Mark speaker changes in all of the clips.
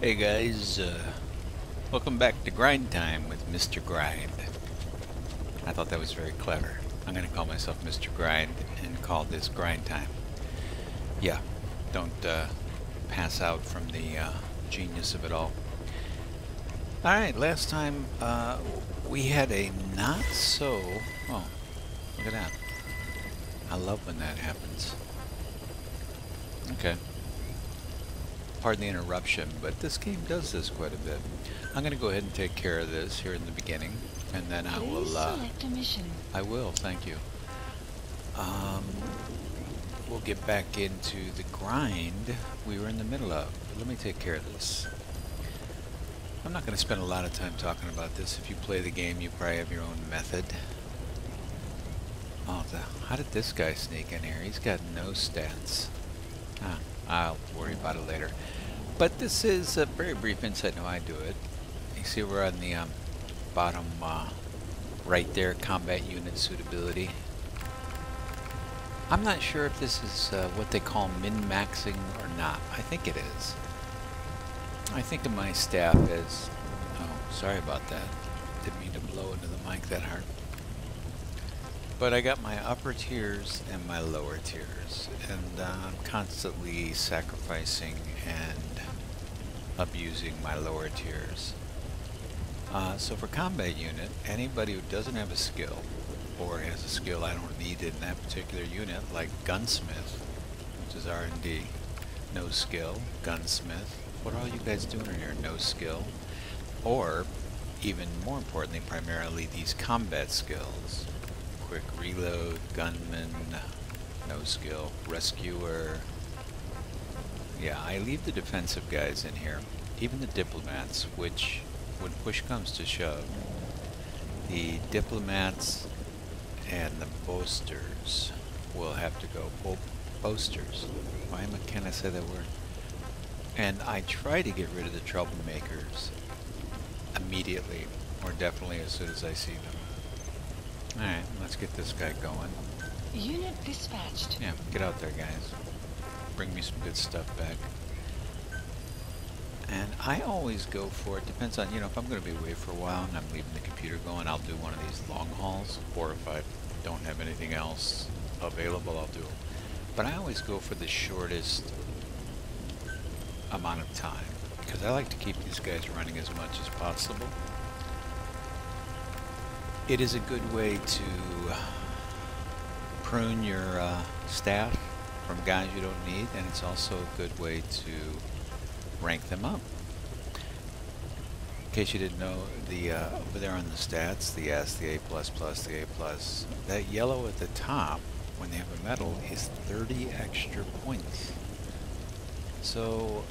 Speaker 1: Hey guys, welcome back to Grind Time with Mr. Grind. I thought that was very clever. I'm going to call myself Mr. Grind and call this Grind Time. Yeah, don't pass out from the genius of it all. Alright, last time we had a not so... Oh, look at that. I love when that happens. Okay. Pardon the interruption, but this game does this quite a bit. I'm going to go ahead and take care of this here in the beginning, and then I will...
Speaker 2: select a mission.
Speaker 1: I will, thank you. We'll get back into the grind we were in the middle of. But let me take care of this. I'm not going to spend a lot of time talking about this. If you play the game, you probably have your own method. Oh, how did this guy sneak in here? He's got no stats. I'll worry about it later. But this is a very brief insight into how I do it. You see we're on the bottom right there, combat unit suitability. I'm not sure if this is what they call min-maxing or not. I think it is. I think of my staff as... Oh, sorry about that. Didn't mean to blow into the mic that hard. But I got my upper tiers and my lower tiers, and I'm constantly sacrificing and abusing my lower tiers. So for combat unit, anybody who doesn't have a skill, or has a skill I don't need in that particular unit, like gunsmith, which is R&D, no skill, gunsmith. What are all you guys doing in here? No skill. Or, even more importantly, primarily these combat skills. Quick reload, gunman, no skill, rescuer. Yeah, I leave the defensive guys in here. Even the diplomats, which, when push comes to shove, the diplomats and the boasters will have to go. Boasters. Why can't I say that word? And I try to get rid of the troublemakers immediately, or definitely as soon as I see them. Alright, let's get this guy going.
Speaker 2: Unit dispatched.
Speaker 1: Yeah, get out there, guys. Bring me some good stuff back. And I always go for it. Depends on, if I'm going to be away for a while and I'm leaving the computer going, I'll do one of these long hauls. Or if I don't have anything else available, I'll do it. But I always go for the shortest amount of time, because I like to keep these guys running as much as possible. It is a good way to prune your staff from guys you don't need, and it's also a good way to rank them up. In case you didn't know, the over there on the stats, the S, the A++, the A+, that yellow at the top, when they have a medal, is 30 extra points. So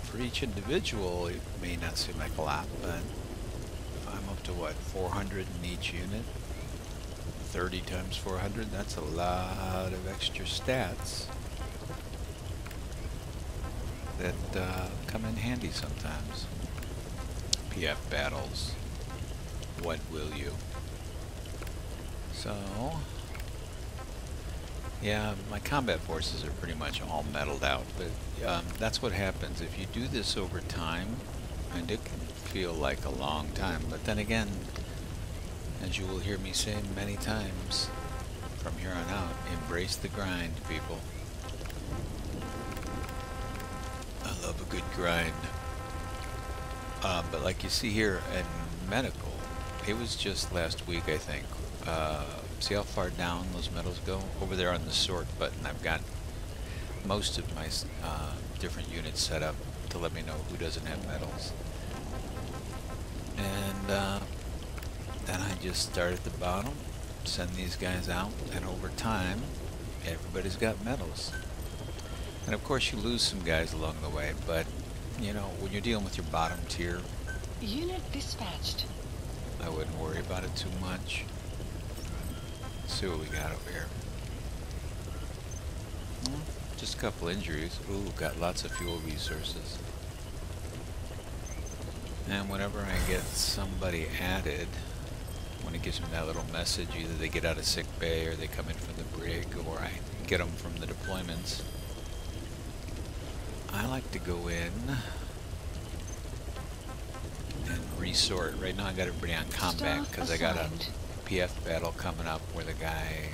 Speaker 1: for each individual, it may not seem like a lot, but I'm up to what, 400 in each unit? 30 times 400, that's a lot of extra stats that come in handy sometimes. PF battles, what will you? So, yeah, my combat forces are pretty much all metaled out, but that's what happens if you do this over time, and it can feel like a long time, but then again, as you will hear me say many times from here on out, embrace the grind, people. I love a good grind. But like you see here in medical, it was just last week, I think. See how far down those medals go? Over there on the sort button, I've got most of my different units set up to let me know who doesn't have medals. And then I just start at the bottom, send these guys out, and over time, everybody's got medals. And of course you lose some guys along the way, but when you're dealing with your bottom tier,
Speaker 2: Unit dispatched.
Speaker 1: I wouldn't worry about it too much. Let's see what we got over here. Just a couple injuries. Ooh, got lots of fuel resources. And whenever I get somebody added, when it gives them that little message, either they get out of sick bay or they come in from the brig, or I get them from the deployments, I like to go in and resort. Right now I got everybody on combat
Speaker 2: Staff
Speaker 1: because I got a
Speaker 2: assigned.
Speaker 1: PF battle coming up where the guy,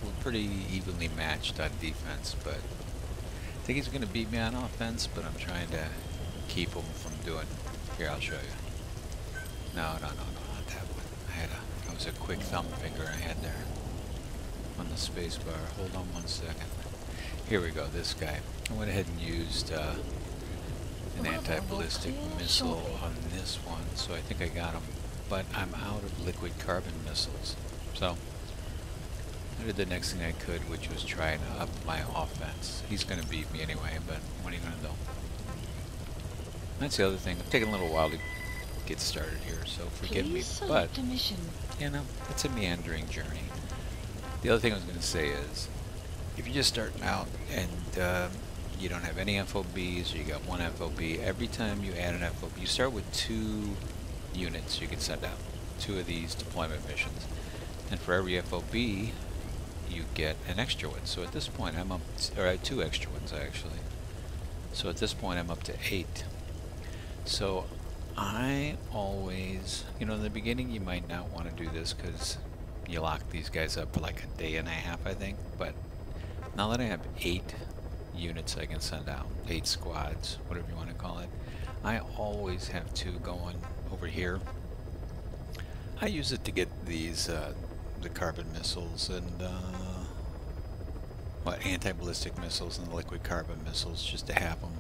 Speaker 1: we're pretty evenly matched on defense, but I think he's going to beat me on offense, but I'm trying to keep him from doing. Here, I'll show you. No, not that one. That was a quick thumb finger I had there on the space bar. Hold on 1 second. Here we go, this guy. I went ahead and used an anti-ballistic missile on this one, so I think I got him. But I'm out of liquid carbon missiles. So I did the next thing I could, which was try to up my offense. He's going to beat me anyway, but what are you going to do? That's the other thing. It's taking a little while to get started here, so forgive me.
Speaker 2: Please
Speaker 1: But,
Speaker 2: select a mission.
Speaker 1: you know, it's a meandering journey. The other thing I was going to say is, if you're just starting out and you don't have any FOBs, or you got one FOB, every time you add an FOB, you start with 2 units you can send out. 2 of these deployment missions. And for every FOB, you get an extra one. So at this point, I'm up, or 2 extra ones actually. So at this point, I'm up to 8. So I always, you know, in the beginning, you might not want to do this because you lock these guys up for like a day and a half, I think. But now that I have 8 units I can send out, 8 squads, whatever you want to call it, I always have 2 going over here. I use it to get these the carbon missiles and anti-ballistic missiles and the liquid carbon missiles, just to have them.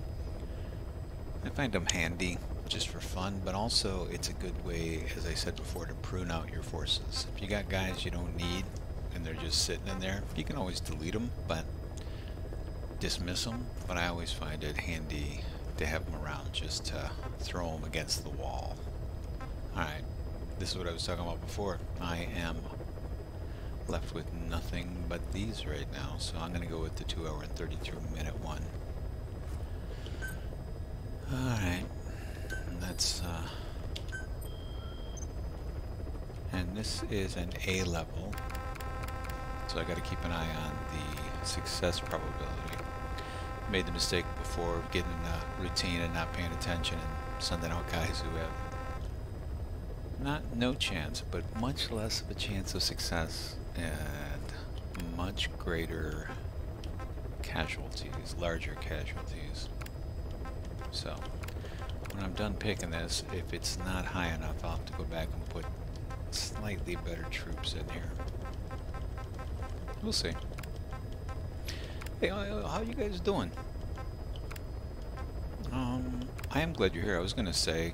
Speaker 1: I find them handy just for fun, but also it's a good way, as I said before, to prune out your forces. If you got guys you don't need and they're just sitting in there, you can always delete them, but dismiss them. But I always find it handy to have them around, just to throw them against the wall. Alright, this is what I was talking about before. I am left with nothing but these right now, so I'm going to go with the 2 hour and 33 minute one. Alright, that's and this is an A level, so I got to keep an eye on the success probability. Made the mistake before of getting a routine and not paying attention and sending out guys who have no chance, but much less of a chance of success and much greater casualties, larger casualties. So when I'm done picking this, if it's not high enough, I'll have to go back and put slightly better troops in here. We'll see. Hey, how you guys doing? I am glad you're here. I was gonna say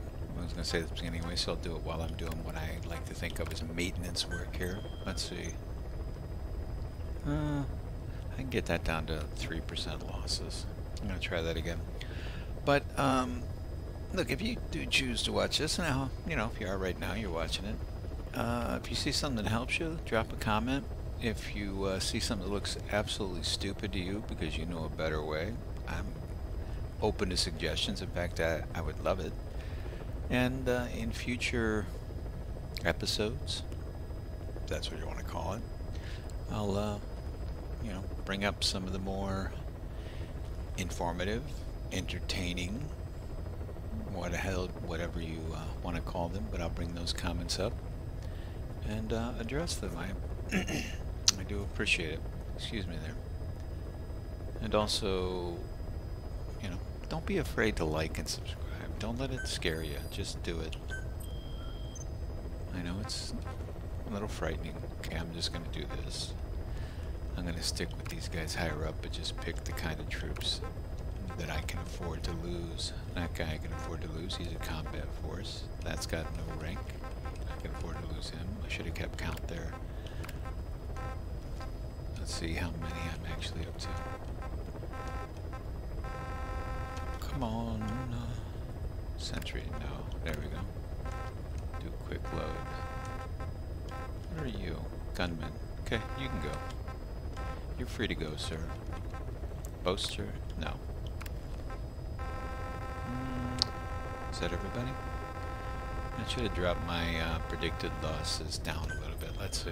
Speaker 1: this at the beginning anyway, so I'll do it while I'm doing what I like to think of as maintenance work here. Let's see. I can get that down to 3% losses. I'm gonna try that again. But look, if you do choose to watch this now, you know, if you are right now, you're watching it. If you see something that helps you, drop a comment. If you see something that looks absolutely stupid to you because you know a better way, I'm open to suggestions. In fact, I would love it. And in future episodes, if that's what you want to call it, I'll you know, bring up some of the more informative, entertaining, whatever you want to call them, but I'll bring those comments up and address them. I do appreciate it. Excuse me there. And also, you know, don't be afraid to like and subscribe. Don't let it scare you. Just do it. I know it's a little frightening. Okay, I'm just going to do this. I'm going to stick with these guys higher up, but just pick the kind of troops that I can afford to lose. That guy I can afford to lose. He's a combat force. That's got no rank. I can afford to lose him. I should have kept count there. Let's see how many I'm actually up to. Come on. Sentry. No. There we go. Do a quick load. Where are you? Gunman. Okay, you can go. You're free to go, sir. Boaster? No. Is that everybody? I should have dropped my predicted losses down a little bit. Let's see.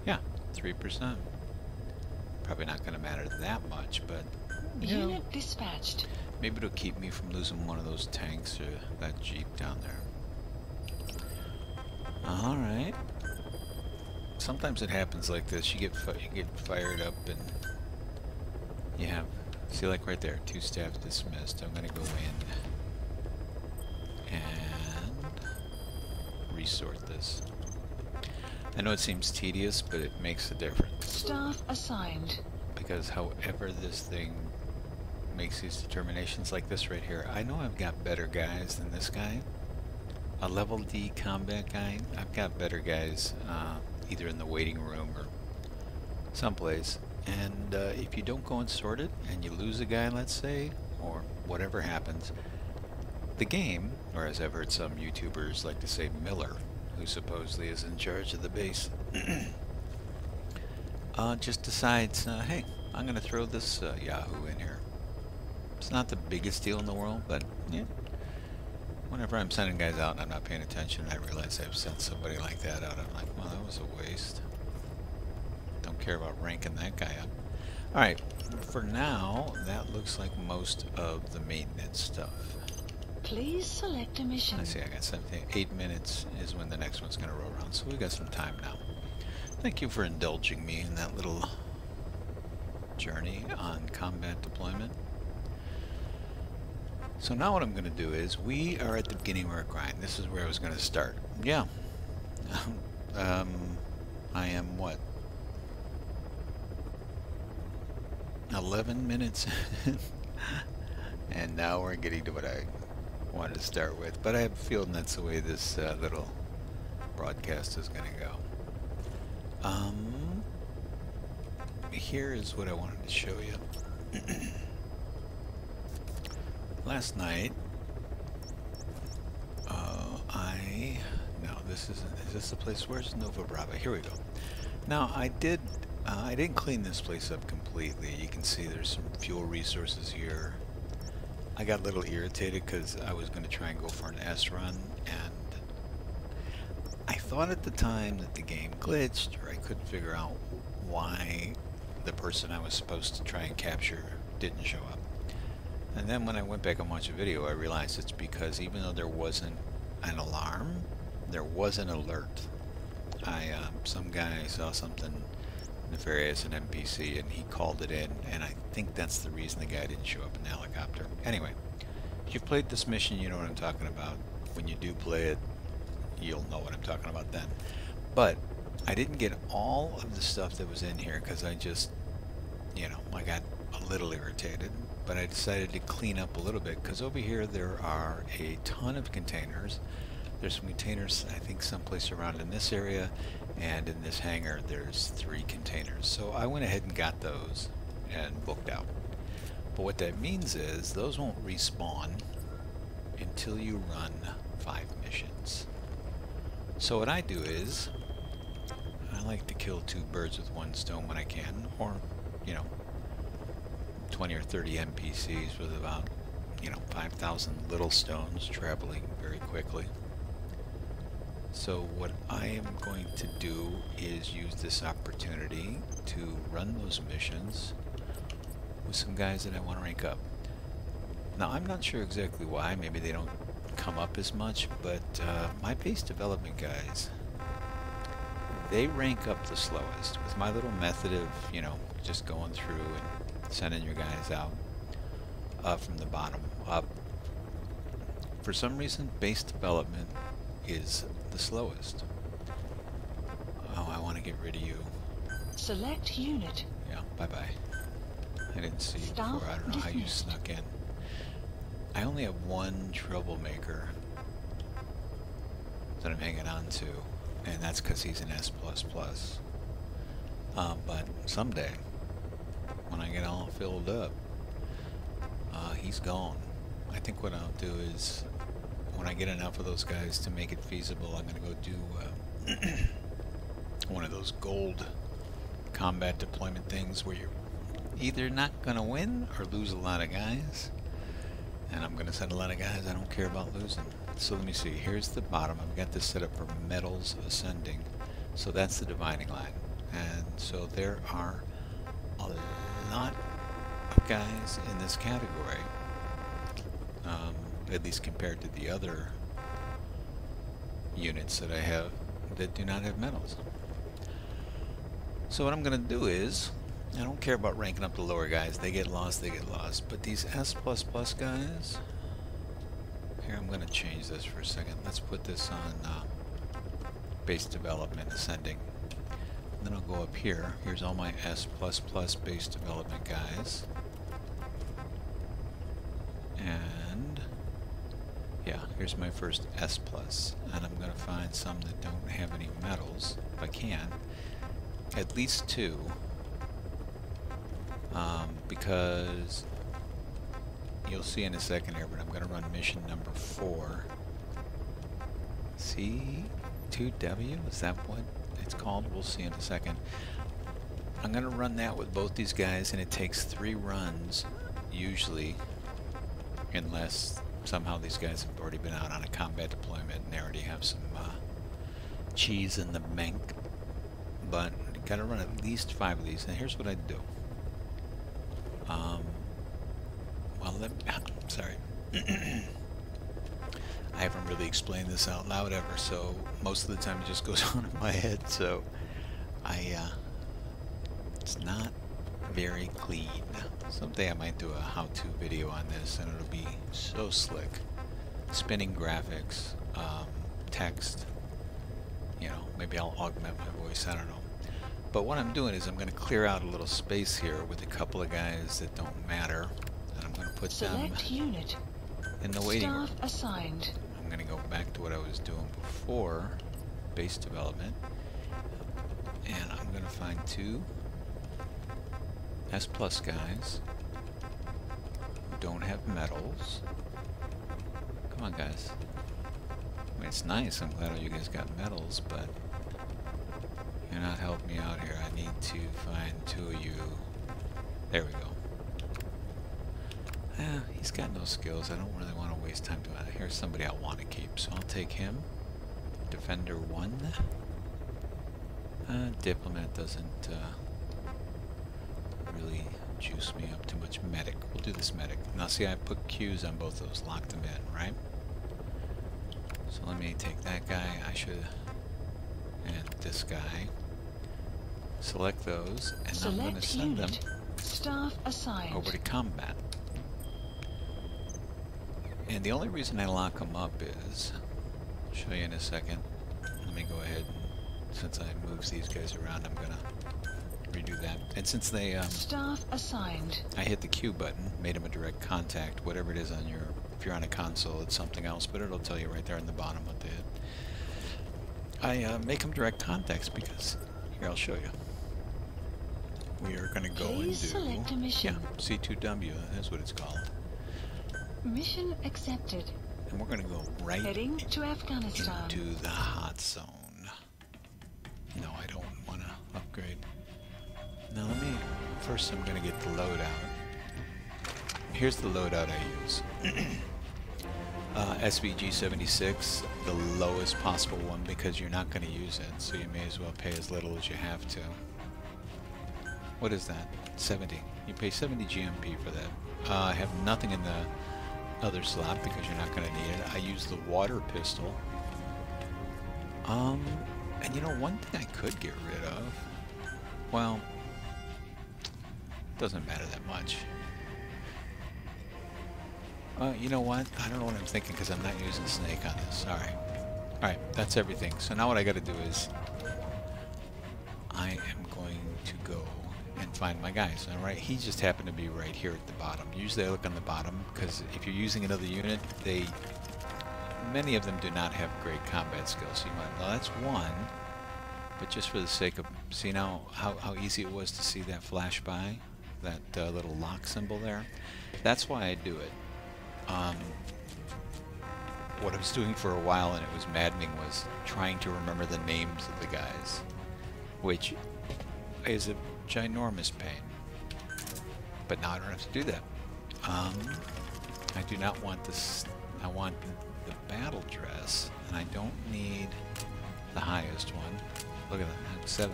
Speaker 1: Yeah, 3%. Probably not going to matter that much, but
Speaker 2: Unit dispatched.
Speaker 1: Maybe it'll keep me from losing one of those tanks or that jeep down there. Alright. Sometimes it happens like this. You get fired up and you have, see, like right there, 2 staff dismissed. I'm gonna go in and resort this. I know it seems tedious, but it makes a difference.
Speaker 2: Staff assigned.
Speaker 1: Because however this thing makes these determinations, like this right here, I know I've got better guys than this guy. A level D combat guy, I've got better guys either in the waiting room or someplace. And if you don't go and sort it, and you lose a guy, let's say, or whatever happens, the game, or as I've heard some YouTubers like to say, Miller, who supposedly is in charge of the base, just decides, hey, I'm going to throw this Yahoo in here. It's not the biggest deal in the world, but yeah. Whenever I'm sending guys out and I'm not paying attention, I realize I've sent somebody like that out. I'm like, well, that was a waste. Don't care about ranking that guy up. Alright, for now, that looks like most of the maintenance stuff.
Speaker 2: Please select a mission.
Speaker 1: I see, I got 17. 8 minutes is when the next one's going to roll around, so we've got some time now. Thank you for indulging me in that little journey on combat deployment. So now what I'm going to do is, we are at the beginning of our grind. This is where I was going to start. Yeah. I am what? 11 minutes and now we're getting to what I wanted to start with. But I have a feeling that's the way this little broadcast is going to go. Here is what I wanted to show you. Last night, no, this isn't. Is this the place? Where's Nova Brava? Here we go. Now, I didn't clean this place up completely. You can see there's some fuel resources here. I got a little irritated because I was going to try and go for an S run, and I thought at the time that the game glitched, or I couldn't figure out why the person I was supposed to try and capture didn't show up. And then when I went back and watched the video, I realized it's because even though there wasn't an alarm, there was an alert. Some guy saw something nefarious in NPC and he called it in, and I think that's the reason the guy didn't show up in the helicopter. Anyway, if you've played this mission, you know what I'm talking about. When you do play it, you'll know what I'm talking about then. But I didn't get all of the stuff that was in here because I just, I got a little irritated. But I decided to clean up a little bit because over here there are a ton of containers. There's some containers, I think, someplace around in this area, and in this hangar there's 3 containers. So I went ahead and got those and booked out. But what that means is those won't respawn until you run 5 missions. So what I do is I like to kill 2 birds with 1 stone when I can, or 20 or 30 NPCs with about 5,000 little stones traveling very quickly. So what I am going to do is use this opportunity to run those missions with some guys that I want to rank up. Now I'm not sure exactly why, maybe they don't come up as much, but my base development guys, they rank up the slowest. With my little method of, just going through and sending your guys out from the bottom up. For some reason, base development is the slowest. Oh, I want to get rid of you.
Speaker 2: Select unit.
Speaker 1: Yeah, bye-bye. I didn't see you
Speaker 2: Staff
Speaker 1: before. I don't know how you
Speaker 2: dismissed.
Speaker 1: snuck in. I only have 1 troublemaker that I'm hanging on to, and that's because he's an S++. But someday, when I get all filled up, he's gone. I think what I'll do is, when I get enough of those guys to make it feasible, I'm going to go do one of those gold combat deployment things where you're either not going to win or lose a lot of guys. And I'm going to send a lot of guys. I don't care about losing. So let me see. Here's the bottom. I've got this set up for metals ascending. So that's the dividing line. And so there are a lot of guys in this category. at least compared to the other units that I have that do not have medals. So what I'm going to do is, I don't care about ranking up the lower guys. They get lost, they get lost. But these S++ guys, here I'm going to change this for a second. Let's put this on base development ascending. Then I'll go up here. Here's all my S++ base development guys. And yeah, here's my first S+. And I'm going to find some that don't have any medals, if I can. At least 2. Because you'll see in a second here, but I'm going to run mission number 4. C2W? Is that what it's called? We'll see in a second. I'm going to run that with both these guys, and it takes 3 runs, usually, unless somehow these guys have already been out on a combat deployment and they already have some cheese in the bank. But you got to run at least 5 of these. And here's what I do. Sorry. I haven't really explained this out loud ever, so most of the time it just goes on in my head, so it's not very clean. Someday I might do a how-to video on this, and it'll be so slick. Spinning graphics, text, you know, maybe I'll augment my voice, I don't know. But what I'm doing is I'm going to clear out a little space here with a couple of guys that don't matter, and I'm going to put them
Speaker 2: unit.
Speaker 1: In the waiting room.
Speaker 2: Staff assigned.
Speaker 1: I'm going to go back to what I was doing before, base development, and I'm going to find 2 S+ guys who don't have medals. Come on, guys. I mean, it's nice. I'm glad all you guys got medals, but you're not helping me out here. I need to find 2 of you. There we go. He's got no skills. I don't really want to waste time doing that. Here's somebody I want to keep, so I'll take him. Defender 1. Diplomat doesn't really juice me up too much. Medic. We'll do this medic. Now see, I put Qs on both those, locked them in, right? So let me take that guy. I should... and this guy. Select those, and I'm going to send them
Speaker 2: Staff assigned.
Speaker 1: over to combat. And the only reason I lock them up is, I'll show you in a second. Let me go ahead, and since I moved these guys around, I'm going to redo that. And since they,
Speaker 2: staff assigned.
Speaker 1: I hit the Q button, made them a direct contact, whatever it is on your, if you're on a console, it's something else, but it'll tell you right there in the bottom what they did. I make them direct contacts because, here I'll show you. We are going to go
Speaker 2: Please
Speaker 1: and do,
Speaker 2: select a mission.
Speaker 1: yeah, C2W, that's what it's called.
Speaker 2: Mission accepted.
Speaker 1: And we're going to go right
Speaker 2: Heading to Afghanistan.
Speaker 1: into the hot zone. No, I don't want to upgrade. Now let me, first I'm going to get the loadout. Here's the loadout I use. SVG-76, the lowest possible one, because you're not going to use it, so you may as well pay as little as you have to. What is that? 70. You pay 70 GMP for that. I have nothing in the other slot because you're not going to need it. I use the water pistol. And you know, one thing I could get rid of, well, doesn't matter that much. You know what? I don't know what I'm thinking because I'm not using Snake on this. Sorry. Alright, that's everything. So now what I got to do is I am going to go and find my guys. Alright, he just happened to be right here at the bottom. Usually I look on the bottom because if you're using another unit, many of them do not have great combat skills. So you might, well, that's one, but just for the sake of, see now how easy it was to see that flash by, that little lock symbol there? That's why I do it. What I was doing for a while, and it was maddening, was trying to remember the names of the guys, which is a ginormous pain. But now I don't have to do that. I do not want this. I want the battle dress, and I don't need the highest one. Look at that, 7.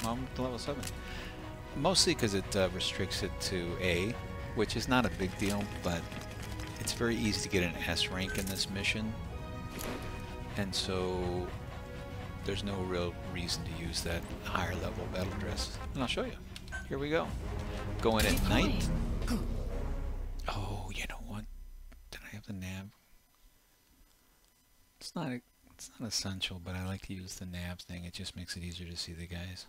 Speaker 1: I'm up to level 7. Mostly because it restricts it to A, which is not a big deal, but it's very easy to get an S rank in this mission, and so there's no real reason to use that higher level battle dress. And I'll show you. Here we go. Go in at night. Oh, you know what? Did I have the nav? It's not essential, but I like to use the nav thing. It just makes it easier to see the guys.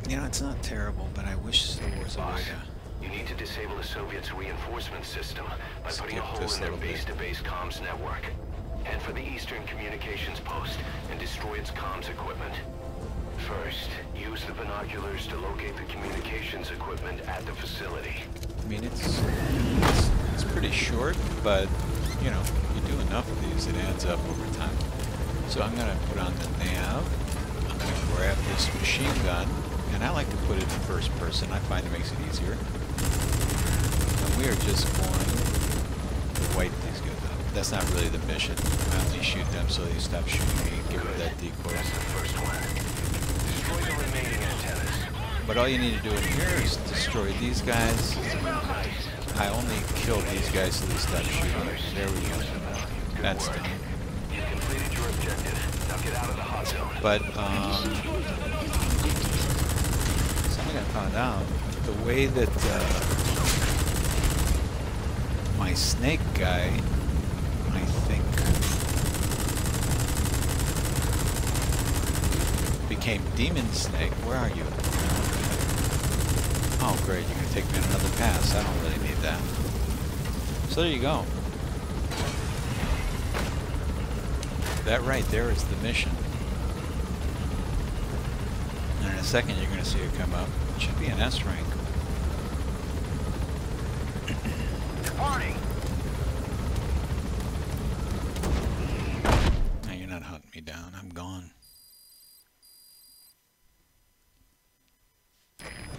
Speaker 1: You know, it's not terrible, but I wish there was a way to...
Speaker 3: You need to disable the Soviets' reinforcement system by putting a
Speaker 1: Skip
Speaker 3: hole
Speaker 1: this
Speaker 3: in their
Speaker 1: little bit.
Speaker 3: base-to-base comms network. Head for the Eastern Communications Post and destroy its comms equipment. First, use the binoculars to locate the communications equipment at the facility.
Speaker 1: I mean, it's pretty short, but, you know, you do enough of these, it adds up over time. So I'm going to put on the nav. I'm going to grab this machine gun. And I like to put it in first person. I find it makes it easier. And we are just going to wipe these guys out. That's not really the mission. I only shoot them so they stop shooting me and get rid of that decoy.
Speaker 3: That's the first one. Destroy the remaining antennas.
Speaker 1: But all you need to do in here is destroy these guys. I only killed these guys so they stop shooting. There we go. That's done.
Speaker 3: You completed your objective. Now get out of the hot zone.
Speaker 1: But, something I found out, the way that my snake guy, I think, became Demon Snake. Where are you? Oh great, you're going to take me on another pass. I don't really need that. So there you go. That right there is the mission. And in a second you're going to see it come up. It should be an S rank.
Speaker 3: Departing.
Speaker 1: No, you're not hunting me down. I'm gone.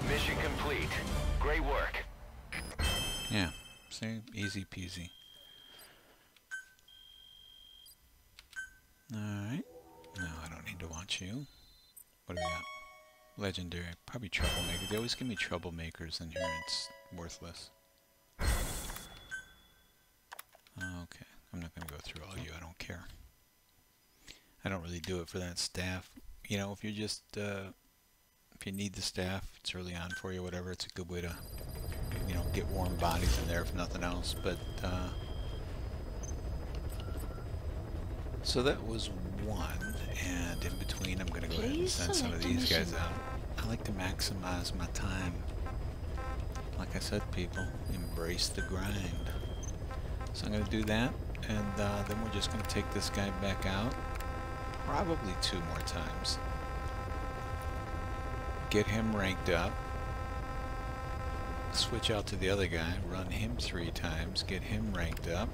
Speaker 3: Mission complete. Great work.
Speaker 1: Yeah. See? Easy peasy. Alright. No, I don't need to watch you. What do we got? Legendary. Probably troublemaker. They always give me troublemakers in here and it's worthless. Okay. I'm not going to go through all you. I don't care. I don't really do it for that staff. You know, if you're just, if you need the staff, it's early on for you, whatever, it's a good way to, you know, get warm bodies in there if nothing else. But, so that was one, and in between I'm going to go ahead and send some of these guys out. I like to maximize my time. Like I said, people, embrace the grind. So I'm going to do that, and then we're just going to take this guy back out, probably 2 more times. Get him ranked up, switch out to the other guy, run him 3 times, get him ranked up,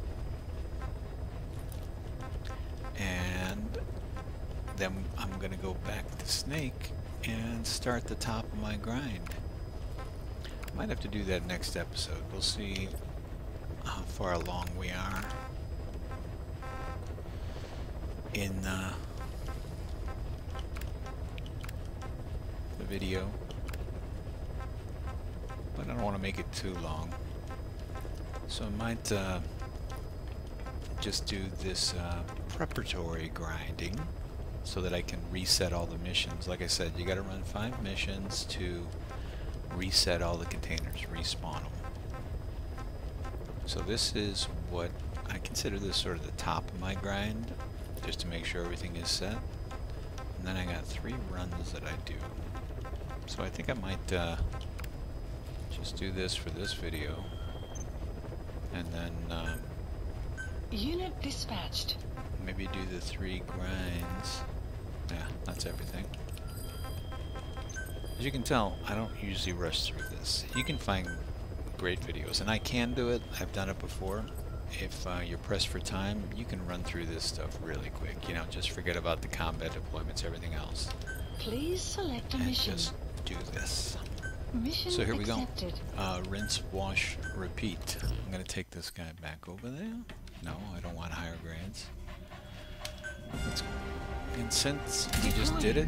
Speaker 1: and then I'm going to go back to Snake and start the top of my grind. Might have to do that next episode. We'll see how far along we are in the video, but I don't want to make it too long, so I might just do this preparatory grinding so that I can reset all the missions. Like I said, you got to run 5 missions to reset all the containers, respawn them. So this is what I consider this sort of the top of my grind, just to make sure everything is set. And then I got 3 runs that I do. So I think I might just do this for this video, and then
Speaker 2: Unit dispatched.
Speaker 1: maybe do the 3 grinds. Yeah, that's everything. As you can tell, I don't usually rush through this. You can find great videos, and I can do it. I've done it before. If you're pressed for time, you can run through this stuff really quick. You know, just forget about the combat deployments, everything else.
Speaker 2: Please select a
Speaker 1: And
Speaker 2: mission.
Speaker 1: just do this.
Speaker 2: Mission
Speaker 1: So here we go.
Speaker 2: accepted.
Speaker 1: Rinse, wash, repeat. I'm gonna take this guy back over there. No, I don't want higher grades. And since we just did it,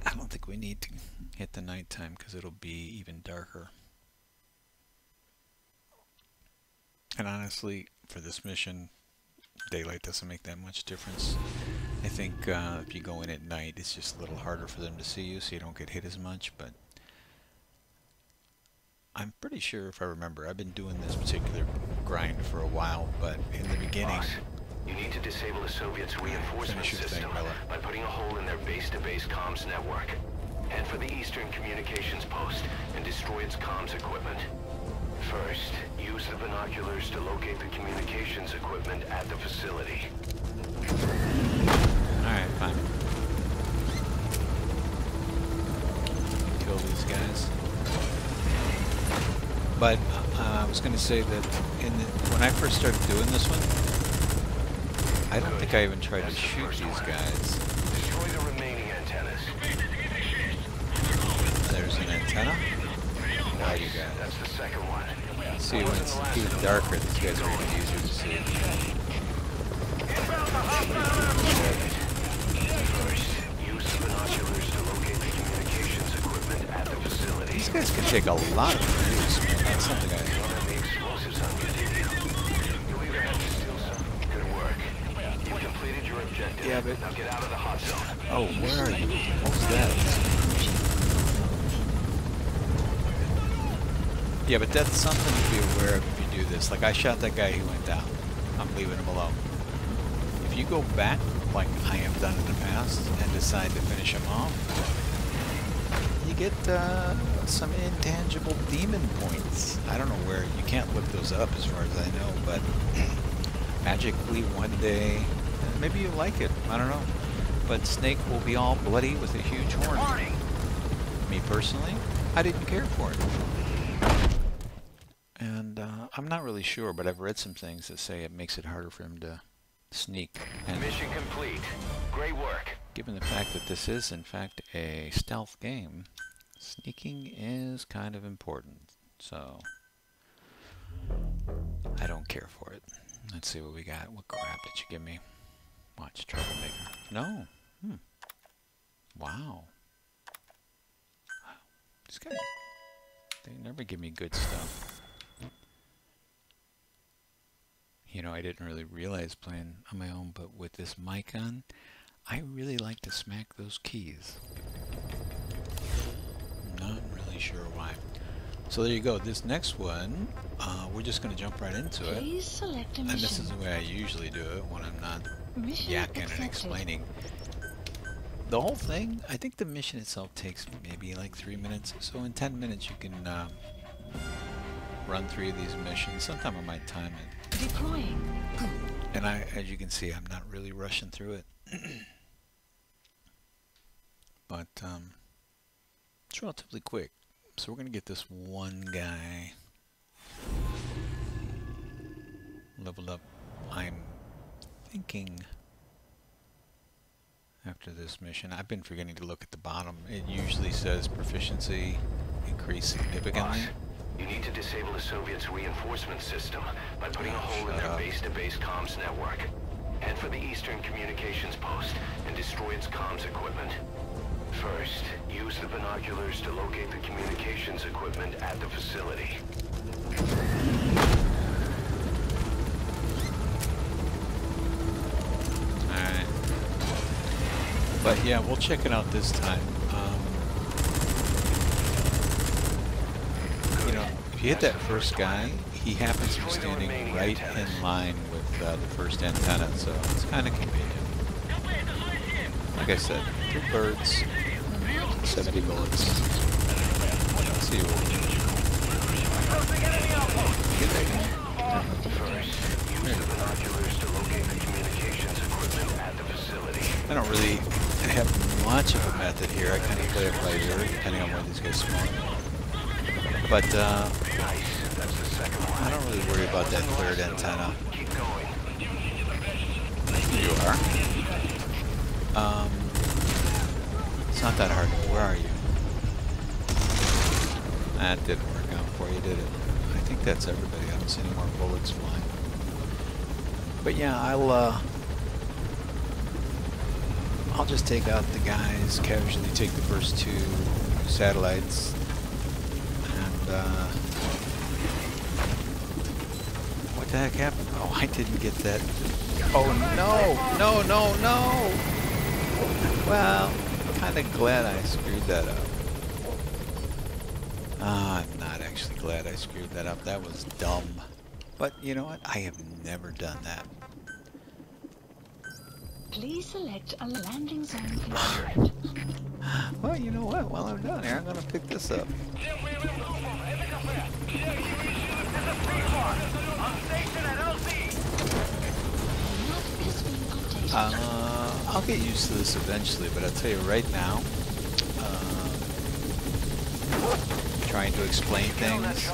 Speaker 1: I don't think we need to hit the nighttime because it'll be even darker. And honestly, for this mission, daylight doesn't make that much difference. I think if you go in at night, it's just a little harder for them to see you, so you don't get hit as much. But I'm pretty sure, if I remember, I've been doing this particular grind for a while, but in the beginning...
Speaker 3: Boss, you need to disable the Soviets' reinforcement system by putting a hole in their base-to-base comms network. Head for the Eastern Communications Post and destroy its comms equipment. First, use the binoculars to locate the communications equipment at the facility.
Speaker 1: Alright, fine. Kill these guys. But I was going to say that when I first started doing this one, I don't think I even tried to shoot these guys.
Speaker 3: Destroy the remaining antennas.
Speaker 1: There's an antenna. Now you guys.
Speaker 3: That's the second one.
Speaker 1: See, when it's even darker, these guys are even easier to see.
Speaker 3: First, use the binoculars to locate the communications equipment at the facility.
Speaker 1: These guys can take a lot of abuse, man. That's something I...
Speaker 3: The explosives on you, did you? You either have to steal some. Good work. You completed your objective.
Speaker 1: Yeah, but...
Speaker 3: Now get out of the hot zone.
Speaker 1: Oh, where are you? What was that? Yeah, but that's something to be aware of if you do this. Like, I shot that guy who went down. I'm leaving him alone. If you go back, like I have done in the past, and decide to finish him off, you get some intangible demon points. I don't know where. You can't look those up as far as I know, but magically one day, maybe you like it. I don't know. But Snake will be all bloody with a huge horn. Me personally, I didn't care for it. And I'm not really sure, but I've read some things that say it makes it harder for him to sneak. And
Speaker 3: Mission complete. Great work.
Speaker 1: given the fact that this is, in fact, a stealth game, sneaking is kind of important. So, I don't care for it. Let's see what we got. What crap did you give me? Watch, troublemaker. No. Wow. These guys, they never give me good stuff. You know, I didn't really realize playing on my own, but with this mic on, I really like to smack those keys. Not really sure why. So there you go. This next one, we're just going to jump right into it.
Speaker 2: Please select a
Speaker 1: And this is
Speaker 2: mission.
Speaker 1: the way I usually do it when I'm not
Speaker 2: Mission
Speaker 1: yakking and
Speaker 2: accepted.
Speaker 1: explaining. The whole thing, I think the mission itself takes maybe like 3 minutes. So in 10 minutes you can run 3 of these missions. Sometime I might time it.
Speaker 2: Deploying.
Speaker 1: And as you can see, I'm not really rushing through it. But it's relatively quick. So we're going to get this one guy leveled up. I'm thinking after this mission, I've been forgetting to look at the bottom. It usually says proficiency increased significantly.
Speaker 3: Boss, you need to disable the Soviets' reinforcement system by putting a hole in
Speaker 1: Shut
Speaker 3: their
Speaker 1: up.
Speaker 3: base-to-base comms network. Head for the Eastern Communications Post and destroy its comms equipment. First, use the binoculars to locate the communications equipment at the facility.
Speaker 1: Alright. But yeah, we'll check it out this time. You know, if you hit that first guy, he happens to be standing right in line with the first antenna, so it's kind of convenient. Like I said, 2 birds, 70 bullets. Let's see what we can do. Get that guy.
Speaker 3: First, use the binoculars to locate the communications equipment at the facility.
Speaker 1: I don't really have much of a method here. I kind of play it by ear, depending on where these guys spawn. But
Speaker 3: Nice. That's the second one.
Speaker 1: I don't really worry about that third antenna.
Speaker 3: Keep going.
Speaker 1: You are. It's not that hard. Where are you? That didn't work out for you, did it? I think that's everybody. I don't see any more bullets flying. But yeah, I'll just take out the guys, casually take the first 2 satellites, and what the heck happened? Oh, I didn't get that. Oh no! No, no, no! Well, I'm kind of glad I screwed that up. I'm not actually glad I screwed that up. That was dumb. But you know what? I have never done that.
Speaker 2: Please select a landing zone for your trip.
Speaker 1: Well, you know what? While I'm down here, I'm going to pick this up. I'll get used to this eventually, but I'll tell you right now, trying to explain things.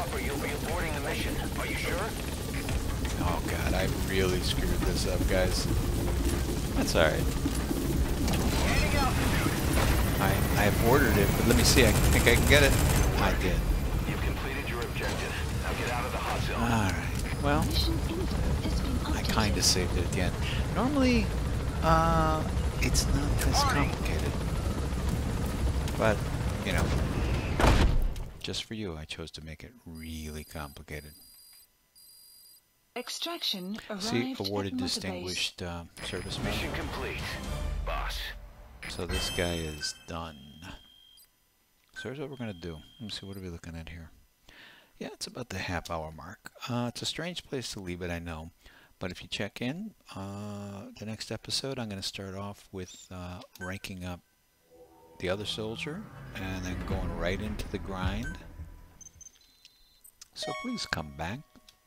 Speaker 1: Oh god, I really screwed this up, guys. That's alright. I have ordered it, but let me see. I think I can get it. I did.
Speaker 3: You've completed your objective. Now get out of the hot zone.
Speaker 1: Alright. Well, I kind of saved it at the end. Normally, it's not this complicated. But, you know, just for you, I chose to make it really complicated.
Speaker 2: Extraction arrived.
Speaker 1: See, awarded
Speaker 2: at
Speaker 1: distinguished serviceman.
Speaker 3: Mission complete, boss.
Speaker 1: So this guy is done. So here's what we're going to do. Let me see, what are we looking at here? Yeah, it's about the half-hour mark. It's a strange place to leave it, I know. But if you check in, the next episode, I'm going to start off with ranking up the other soldier, and then going right into the grind. So please come back.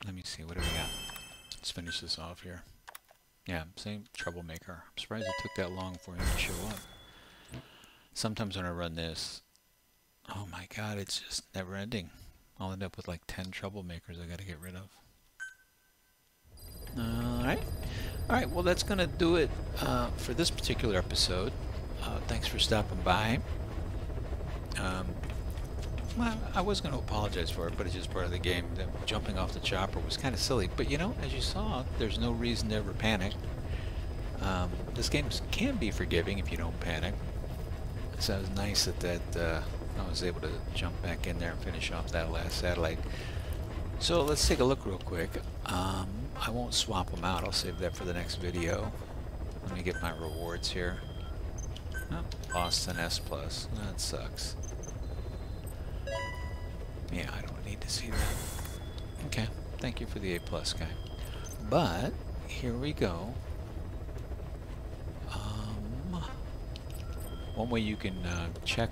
Speaker 1: Let me see, what do we got? Let's finish this off here. Yeah, same troublemaker. I'm surprised it took that long for him to show up. Sometimes when I run this, oh my god, it's just never ending. I'll end up with like 10 troublemakers I gotta get rid of. Alright, well that's gonna do it for this particular episode. Thanks for stopping by. Well, I was going to apologize for it, but it's just part of the game. The jumping off the chopper was kind of silly. But you know, as you saw, there's no reason to ever panic. This game can be forgiving if you don't panic. So it was nice that I was able to jump back in there and finish off that last satellite. So let's take a look real quick. I won't swap them out. I'll save that for the next video. Let me get my rewards here. Oh, lost an S+. That sucks. Yeah, I don't need to see that. Okay, thank you for the A+ guy. But, here we go. One way you can check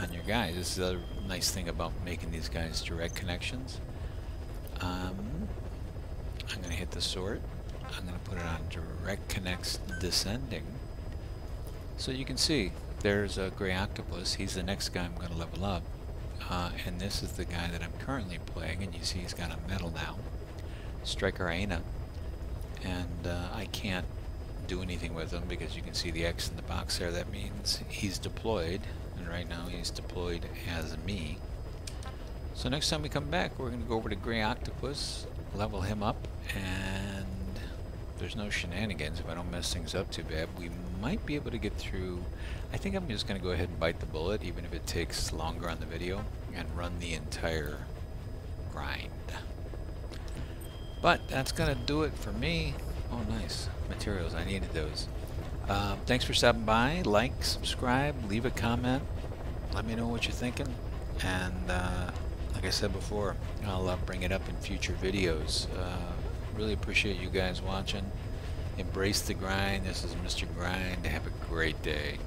Speaker 1: on your guys, this is the other nice thing about making these guys direct connections. I'm going to hit the sort. I'm going to put it on direct connects descending. So you can see, there's a gray octopus. He's the next guy I'm going to level up. And this is the guy that I'm currently playing, and you see he's got a medal now. Striker Aina. And I can't do anything with him because you can see the X in the box there. That means he's deployed, and right now he's deployed as me. So next time we come back, we're going to go over to Gray Octopus, level him up, and there's no shenanigans. If I don't mess things up too bad, we might be able to get through. I think I'm just going to go ahead and bite the bullet, even if it takes longer on the video, and run the entire grind. But that's going to do it for me. Oh, nice. Materials. I needed those. Thanks for stopping by. Like, subscribe, leave a comment. Let me know what you're thinking. And like I said before, I'll bring it up in future videos. Really appreciate you guys watching. Embrace the grind. This is Mr. Grind. Have a great day.